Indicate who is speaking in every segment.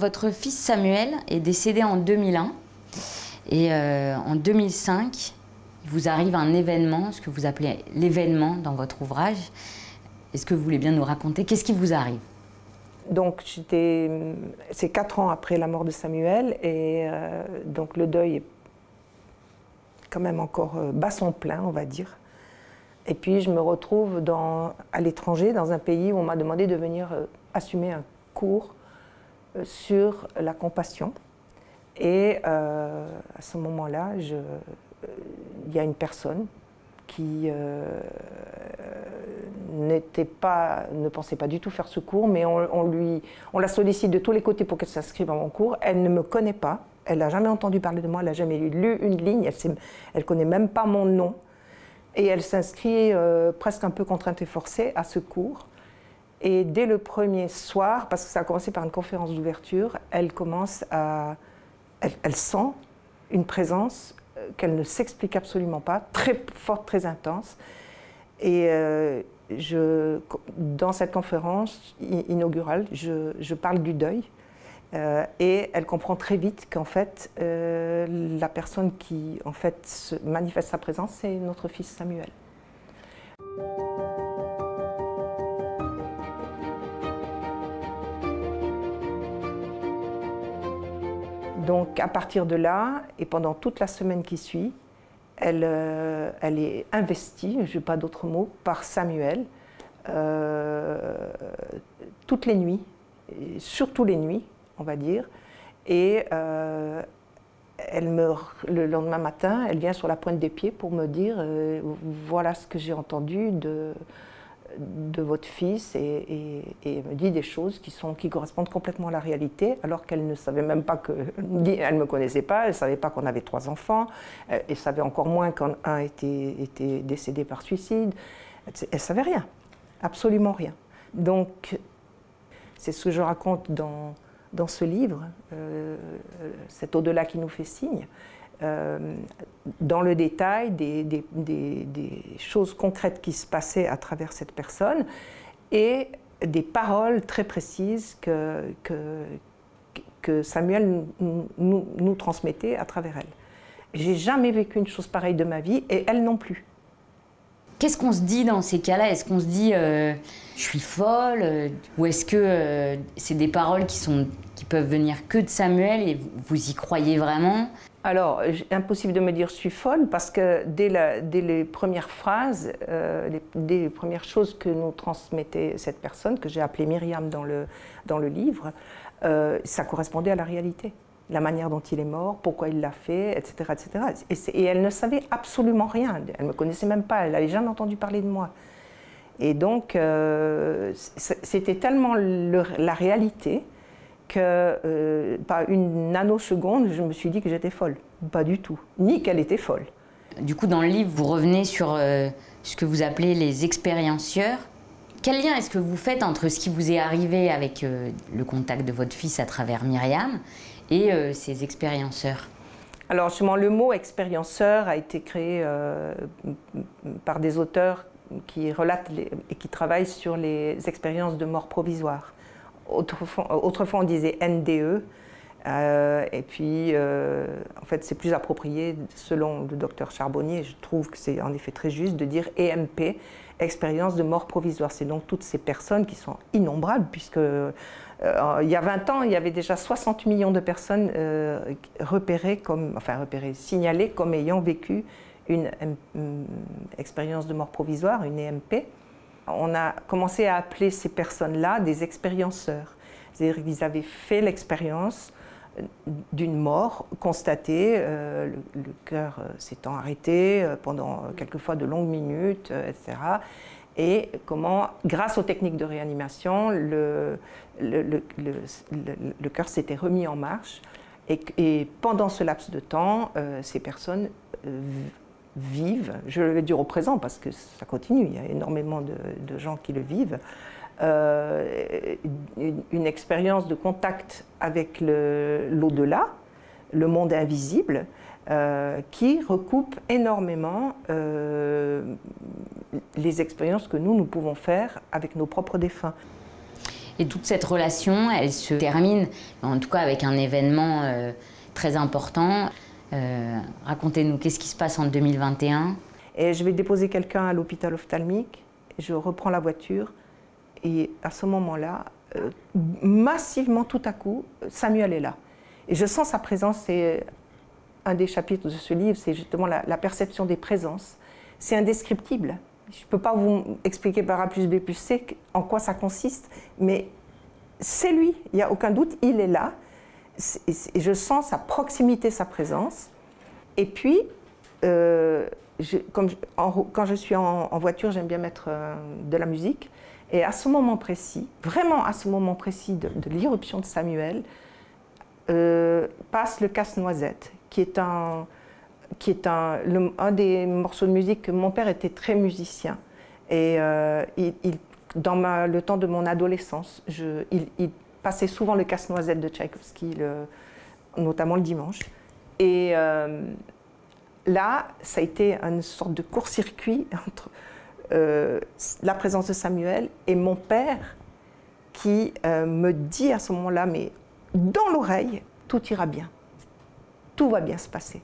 Speaker 1: Votre fils Samuel est décédé en 2001 et en 2005, il vous arrive un événement, ce que vous appelez l'événement dans votre ouvrage. Est-ce que vous voulez bien nous raconter qu'est-ce qui vous arrive?
Speaker 2: Donc c'est 4 ans après la mort de Samuel et donc le deuil est quand même encore bat son plein, on va dire. Et puis je me retrouve à l'étranger, dans un pays où on m'a demandé de venir assumer un cours sur la compassion. Et à ce moment-là, il y a une personne qui ne pensait pas du tout faire ce cours, mais on la sollicite de tous les côtés pour qu'elle s'inscrive à mon cours. Elle ne me connaît pas, elle n'a jamais entendu parler de moi, elle n'a jamais lu une ligne, elle ne connaît même pas mon nom. Et elle s'inscrit presque un peu contrainte et forcée à ce cours. Et dès le premier soir, parce que ça a commencé par une conférence d'ouverture, elle sent une présence qu'elle ne s'explique absolument pas, très forte, très intense. Et dans cette conférence inaugurale, je parle du deuil. Et elle comprend très vite qu'en fait, la personne qui en fait, manifeste sa présence, c'est notre fils Samuel. Donc à partir de là, et pendant toute la semaine qui suit, elle est investie, je n'ai pas d'autre mot, par Samuel, toutes les nuits, surtout les nuits, on va dire. Et le lendemain matin, elle vient sur la pointe des pieds pour me dire voilà ce que j'ai entendu de votre fils, et elle me dit des choses qui correspondent complètement à la réalité, alors qu'elle ne savait même pas elle ne me connaissait pas, elle ne savait pas qu'on avait 3 enfants, elle savait encore moins qu'un était décédé par suicide, elle ne savait rien, absolument rien. Donc, c'est ce que je raconte dans ce livre, cet au-delà qui nous fait signe, dans le détail des choses concrètes qui se passaient à travers cette personne et des paroles très précises que Samuel nous transmettait à travers elle. J'ai jamais vécu une chose pareille de ma vie et elle non plus.
Speaker 1: Qu'est-ce qu'on se dit dans ces cas-là? Est-ce qu'on se dit je suis folle ou est-ce que c'est des paroles qui peuvent venir que de Samuel et vous y croyez vraiment?
Speaker 2: Alors, impossible de me dire je suis folle parce que dès les premières phrases, dès les premières choses que nous transmettait cette personne, que j'ai appelée Myriam dans le livre, ça correspondait à la réalité. La manière dont il est mort, pourquoi il l'a fait, etc. etc. Et elle ne savait absolument rien. Elle ne me connaissait même pas, elle n'avait jamais entendu parler de moi. Et donc, c'était tellement la réalité que, pas une nanoseconde, je me suis dit que j'étais folle. Pas du tout. Ni qu'elle était folle.
Speaker 1: Du coup, dans le livre, vous revenez sur ce que vous appelez les expérienceurs. Quel lien est-ce que vous faites entre ce qui vous est arrivé avec le contact de votre fils à travers Myriam et ces expérienceurs?
Speaker 2: Alors justement, le mot expérienceur a été créé par des auteurs qui relatent et qui travaillent sur les expériences de mort provisoire. Autrefois on disait NDE, et puis en fait c'est plus approprié, selon le docteur Charbonnier, je trouve que c'est en effet très juste de dire EMP, expérience de mort provisoire. C'est donc toutes ces personnes qui sont innombrables, puisque il y a 20 ans, il y avait déjà 60 millions de personnes signalées comme ayant vécu une expérience de mort provisoire, une EMP. On a commencé à appeler ces personnes-là des expérienceurs. C'est-à-dire qu'ils avaient fait l'expérience d'une mort constatée, le cœur s'étant arrêté pendant quelquefois de longues minutes, etc. Et comment, grâce aux techniques de réanimation, le cœur s'était remis en marche. Et pendant ce laps de temps, ces personnes vivent, je vais dire au présent parce que ça continue, il y a énormément de gens qui le vivent, une expérience de contact avec l'au-delà, le monde invisible, qui recoupe énormément les expériences que nous pouvons faire avec nos propres défunts.
Speaker 1: Et toute cette relation, elle se termine, en tout cas avec un événement très important. Racontez-nous, qu'est-ce qui se passe en 2021?
Speaker 2: Et je vais déposer quelqu'un à l'hôpital ophtalmique, je reprends la voiture, et à ce moment-là, massivement, tout à coup, Samuel est là. Et je sens sa présence, c'est un des chapitres de ce livre, c'est justement la perception des présences. C'est indescriptible. Je ne peux pas vous expliquer par A plus B plus C en quoi ça consiste, mais c'est lui, il n'y a aucun doute, il est là. Je sens sa proximité, sa présence. Et puis, quand je suis en voiture, j'aime bien mettre de la musique. Et à ce moment précis, vraiment à ce moment précis de l'irruption de Samuel, passe le Casse-Noisette, qui est un des morceaux de musique que mon père était très musicien. Et dans le temps de mon adolescence, il passait souvent le Casse-Noisette de Tchaïkovski, notamment le dimanche. Et là, ça a été une sorte de court-circuit entre la présence de Samuel et mon père qui me dit à ce moment-là, mais dans l'oreille, tout ira bien, tout va bien se passer.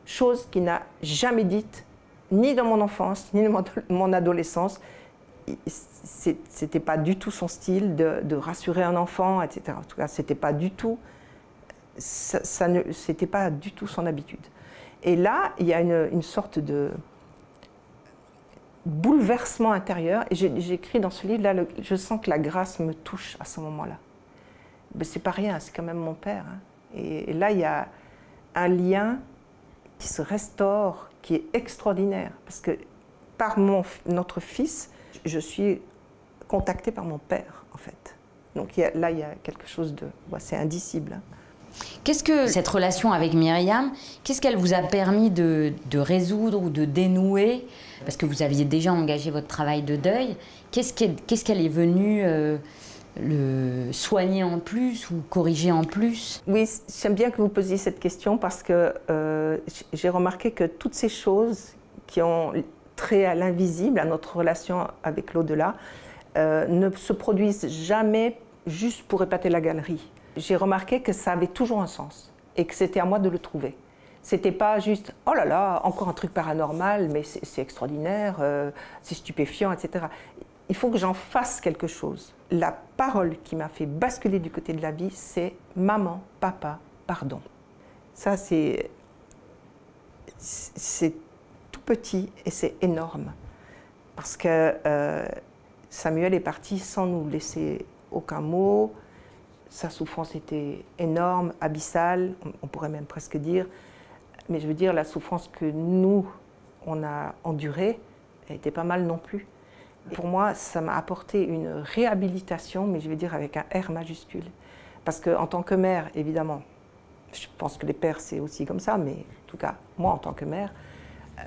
Speaker 2: Chose qu'il n'a jamais dite, ni dans mon enfance, ni dans mon adolescence. C'était pas du tout son style de rassurer un enfant, etc. En tout cas, c'était pas du tout, c'était pas du tout son habitude. Et là, il y a une sorte de bouleversement intérieur. Et j'écris dans ce livre-là, je sens que la grâce me touche à ce moment-là. Mais c'est pas rien, c'est quand même mon père. Hein. Et là, il y a un lien qui se restaure, qui est extraordinaire. Parce que par notre fils, je suis contactée par mon père, en fait. Donc là, il y a quelque chose de... c'est indicible. Hein.
Speaker 1: Qu'est-ce que cette relation avec Myriam, qu'est-ce qu'elle vous a permis de résoudre ou de dénouer? Parce que vous aviez déjà engagé votre travail de deuil. Qu'est-ce qu'elle est venue le soigner en plus ou corriger en plus? Oui,
Speaker 2: j'aime bien que vous posiez cette question parce que j'ai remarqué que toutes ces choses qui ont trait à l'invisible, à notre relation avec l'au-delà, ne se produisent jamais juste pour épater la galerie. J'ai remarqué que ça avait toujours un sens et que c'était à moi de le trouver. C'était pas juste « oh là là, encore un truc paranormal, mais c'est extraordinaire, c'est stupéfiant, etc. » Il faut que j'en fasse quelque chose. La parole qui m'a fait basculer du côté de la vie, c'est « maman, papa, pardon ». Ça, c'est tout petit et c'est énorme. Parce que Samuel est parti sans nous laisser aucun mot. Sa souffrance était énorme, abyssale, on pourrait même presque dire. Mais je veux dire, la souffrance que nous, on a endurée, elle était pas mal non plus. Pour moi, ça m'a apporté une réhabilitation, mais je vais dire avec un R majuscule. Parce qu'en tant que mère, évidemment, je pense que les pères, c'est aussi comme ça, mais en tout cas, moi, en tant que mère,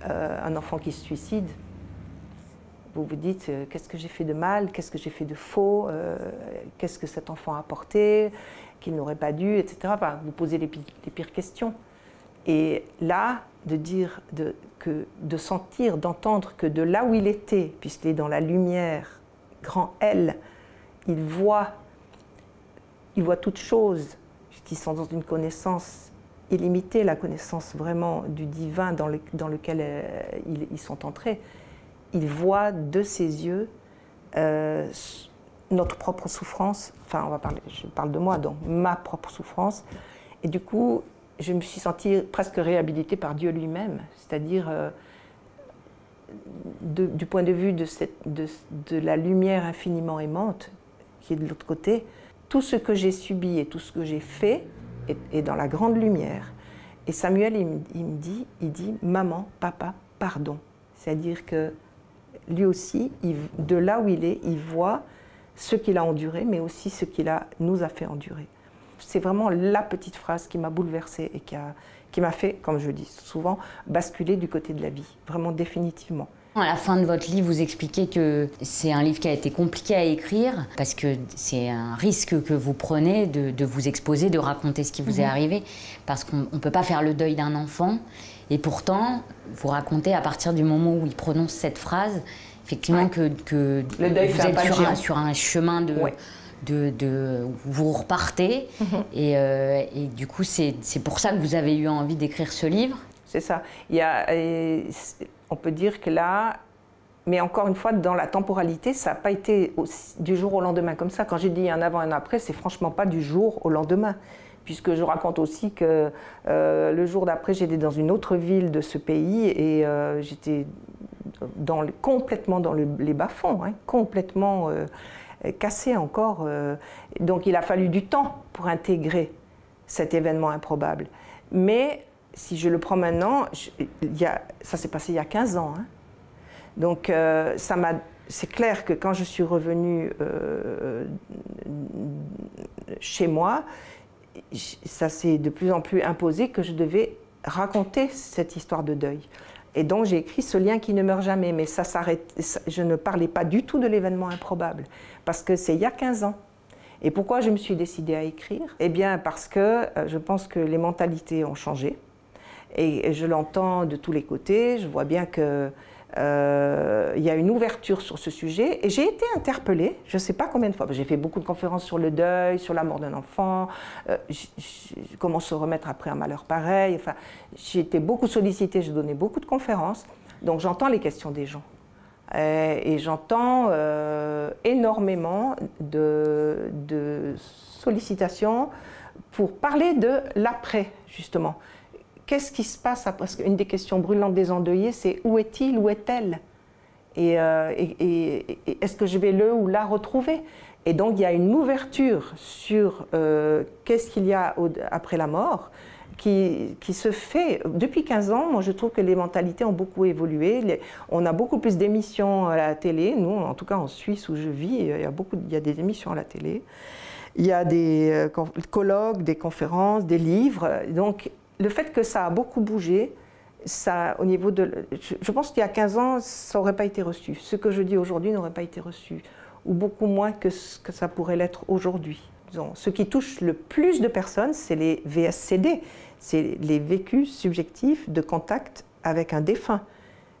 Speaker 2: un enfant qui se suicide, vous vous dites, qu'est-ce que j'ai fait de mal, qu'est-ce que j'ai fait de faux, qu'est-ce que cet enfant a apporté, qu'il n'aurait pas dû, etc. Enfin, vous posez les pires questions. Et là, de sentir, d'entendre que de là où il était, puisqu'il est dans la lumière, grand L, il voit toutes choses qui sont dans une connaissance illimitée, la connaissance vraiment du divin dans lequel ils sont entrés. Il voit de ses yeux notre propre souffrance, enfin je parle de moi, donc ma propre souffrance, et du coup je me suis sentie presque réhabilitée par Dieu lui-même, c'est-à-dire du point de vue de la lumière infiniment aimante qui est de l'autre côté, tout ce que j'ai subi et tout ce que j'ai fait est dans la grande lumière. Et Samuel, il dit « Maman, papa, pardon ». C'est-à-dire que lui aussi, de là où il est, il voit ce qu'il a enduré, mais aussi ce qu'il nous a fait endurer. C'est vraiment la petite phrase qui m'a bouleversée et qui m'a fait, comme je dis souvent, basculer du côté de la vie, vraiment définitivement.
Speaker 1: À la fin de votre livre, vous expliquez que c'est un livre qui a été compliqué à écrire parce que c'est un risque que vous prenez de vous exposer, de raconter ce qui vous est arrivé, parce qu'on ne peut pas faire le deuil d'un enfant. Et pourtant, vous racontez à partir du moment où il prononce cette phrase, effectivement, que vous êtes sur un chemin vous repartez. Et du coup, c'est pour ça que vous avez eu envie d'écrire ce livre?
Speaker 2: C'est ça. On peut dire que là, mais encore une fois, dans la temporalité, ça n'a pas été du jour au lendemain comme ça. Quand j'ai dit un avant et un après, c'est franchement pas du jour au lendemain. Puisque je raconte aussi que le jour d'après, j'étais dans une autre ville de ce pays et j'étais complètement dans les bas-fonds, hein, complètement cassée encore. Donc il a fallu du temps pour intégrer cet événement improbable. Mais si je le prends maintenant, ça s'est passé il y a 15 ans. Hein. Donc c'est clair que quand je suis revenue chez moi, ça s'est de plus en plus imposé que je devais raconter cette histoire de deuil. Et donc j'ai écrit Ce lien qui ne meurt jamais, mais ça s'arrête. Je ne parlais pas du tout de l'événement improbable, parce que c'est il y a 15 ans. Et pourquoi je me suis décidée à écrire? Eh bien parce que je pense que les mentalités ont changé. Et je l'entends de tous les côtés, je vois bien qu'il y a une ouverture sur ce sujet. Et j'ai été interpellée, je ne sais pas combien de fois, j'ai fait beaucoup de conférences sur le deuil, sur la mort d'un enfant, comment se remettre après un malheur pareil. Enfin, j'ai été beaucoup sollicitée, j'ai donné beaucoup de conférences, donc j'entends les questions des gens. Et j'entends énormément de sollicitations pour parler de l'après, justement. Qu'est-ce qui se passe après? Parce qu'une des questions brûlantes des endeuillés, c'est où est-il, où est-elle? Et est-ce que je vais le ou la retrouver? Et donc il y a une ouverture sur qu'est-ce qu'il y a après la mort qui se fait depuis 15 ans. Moi je trouve que les mentalités ont beaucoup évolué. On a beaucoup plus d'émissions à la télé. Nous, en tout cas en Suisse où je vis, il y a des émissions à la télé. Il y a des colloques, des conférences, des livres. Donc le fait que ça a beaucoup bougé, ça, au niveau je pense qu'il y a 15 ans, ça n'aurait pas été reçu. Ce que je dis aujourd'hui n'aurait pas été reçu, ou beaucoup moins que ce que ça pourrait l'être aujourd'hui. Ce qui touche le plus de personnes, c'est les VSCD, c'est les vécus subjectifs de contact avec un défunt.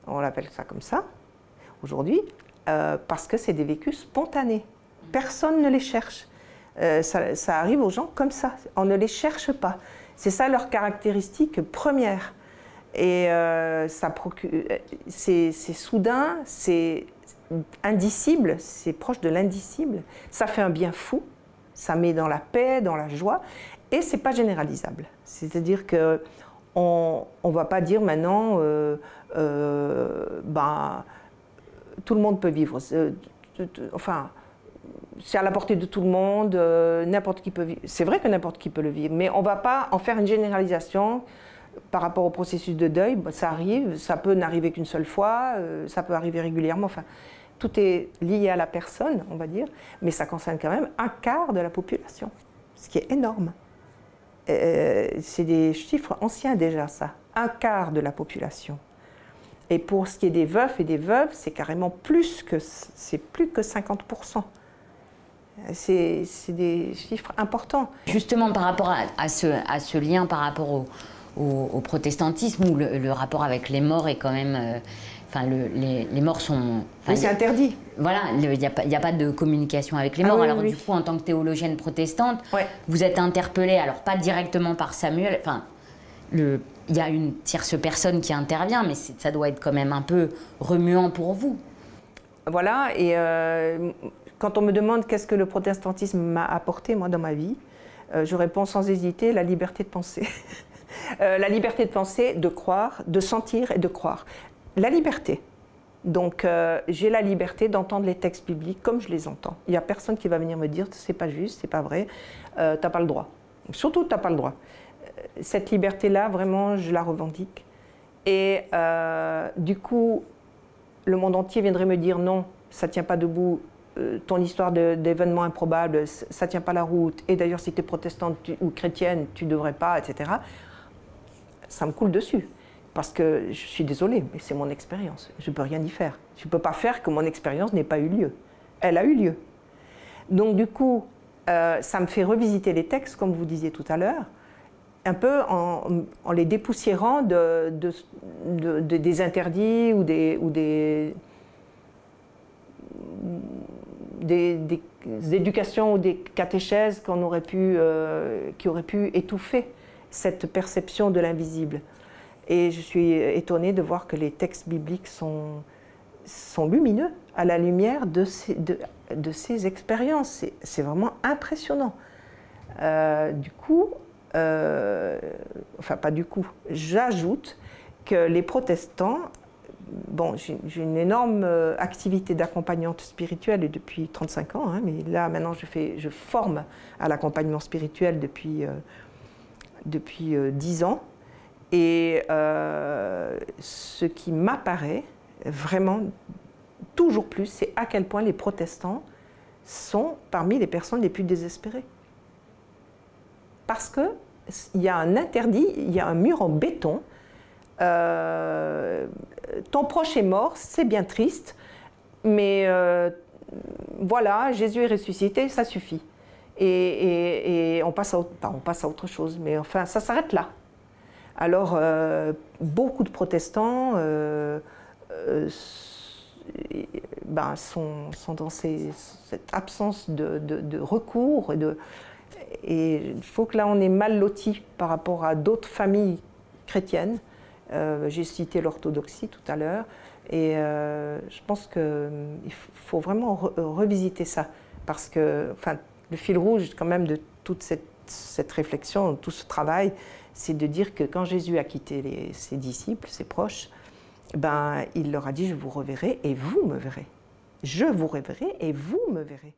Speaker 2: On l'appelle ça comme ça, aujourd'hui, parce que c'est des vécus spontanés. Personne ne les cherche. Ça arrive aux gens comme ça, on ne les cherche pas. C'est ça leur caractéristique première. Et c'est soudain, c'est indicible, c'est proche de l'indicible. Ça fait un bien fou, ça met dans la paix, dans la joie, et c'est pas généralisable. C'est-à-dire que on va pas dire maintenant, tout le monde peut vivre. Enfin. C'est à la portée de tout le monde, n'importe qui peut vivre. C'est vrai que n'importe qui peut le vivre, mais on ne va pas en faire une généralisation par rapport au processus de deuil. Ça arrive, ça peut n'arriver qu'une seule fois, ça peut arriver régulièrement. Enfin, tout est lié à la personne, on va dire, mais ça concerne quand même un quart de la population, ce qui est énorme. C'est des chiffres anciens déjà, ça. Un quart de la population. Et pour ce qui est des veufs et des veuves, c'est carrément plus que 50%. C'est des chiffres importants.
Speaker 1: Justement, par rapport à ce lien par rapport au protestantisme, où le rapport avec les morts est quand même... les morts sont...
Speaker 2: Mais c'est interdit.
Speaker 1: Voilà, il n'y a pas de communication avec les morts.
Speaker 2: Oui,
Speaker 1: alors
Speaker 2: oui.
Speaker 1: Du coup, en tant que théologienne protestante,
Speaker 2: ouais.
Speaker 1: Vous êtes interpellée, alors pas directement par Samuel, il y a une tierce personne qui intervient, mais ça doit être quand même un peu remuant pour vous.
Speaker 2: Voilà, et quand on me demande qu'est-ce que le protestantisme m'a apporté, moi, dans ma vie, je réponds sans hésiter, la liberté de penser. La liberté de penser, de croire, de sentir et de croire. La liberté. Donc, j'ai la liberté d'entendre les textes bibliques comme je les entends. Il n'y a personne qui va venir me dire « c'est pas juste, c'est pas vrai, t'as pas le droit ». Surtout, t'as pas le droit. Cette liberté-là, vraiment, je la revendique. Et du coup, le monde entier viendrait me dire « non, ça ne tient pas debout, ton histoire d'événements improbables, ça ne tient pas la route, et d'ailleurs si tu es protestante ou chrétienne, tu ne devrais pas, etc. » Ça me coule dessus, parce que je suis désolée, mais c'est mon expérience, je ne peux rien y faire. Je ne peux pas faire que mon expérience n'ait pas eu lieu. Elle a eu lieu. Donc du coup, ça me fait revisiter les textes, comme vous disiez tout à l'heure, un peu en les dépoussiérant des interdits ou des éducations ou des catéchèses qui auraient pu étouffer cette perception de l'invisible. Et je suis étonnée de voir que les textes bibliques sont lumineux à la lumière de ces expériences. C'est vraiment impressionnant. J'ajoute que les protestants, bon, j'ai une énorme activité d'accompagnante spirituelle depuis 35 ans, hein, mais là maintenant je forme à l'accompagnement spirituel depuis 10 ans. Et ce qui m'apparaît vraiment toujours plus, c'est à quel point les protestants sont parmi les personnes les plus désespérées. Parce qu'il y a un interdit, il y a un mur en béton. Ton proche est mort, c'est bien triste, mais voilà, Jésus est ressuscité, ça suffit. Et on passe à autre chose, mais enfin, ça s'arrête là. Alors, beaucoup de protestants sont dans cette absence de recours. Et je trouve que là, on est mal lotis par rapport à d'autres familles chrétiennes. J'ai cité l'orthodoxie tout à l'heure. Et je pense qu'il faut vraiment revisiter ça. Parce que le fil rouge quand même de toute cette réflexion, tout ce travail, c'est de dire que quand Jésus a quitté ses disciples, ses proches, il leur a dit « Je vous reverrai et vous me verrez. Je vous reverrai et vous me verrez. »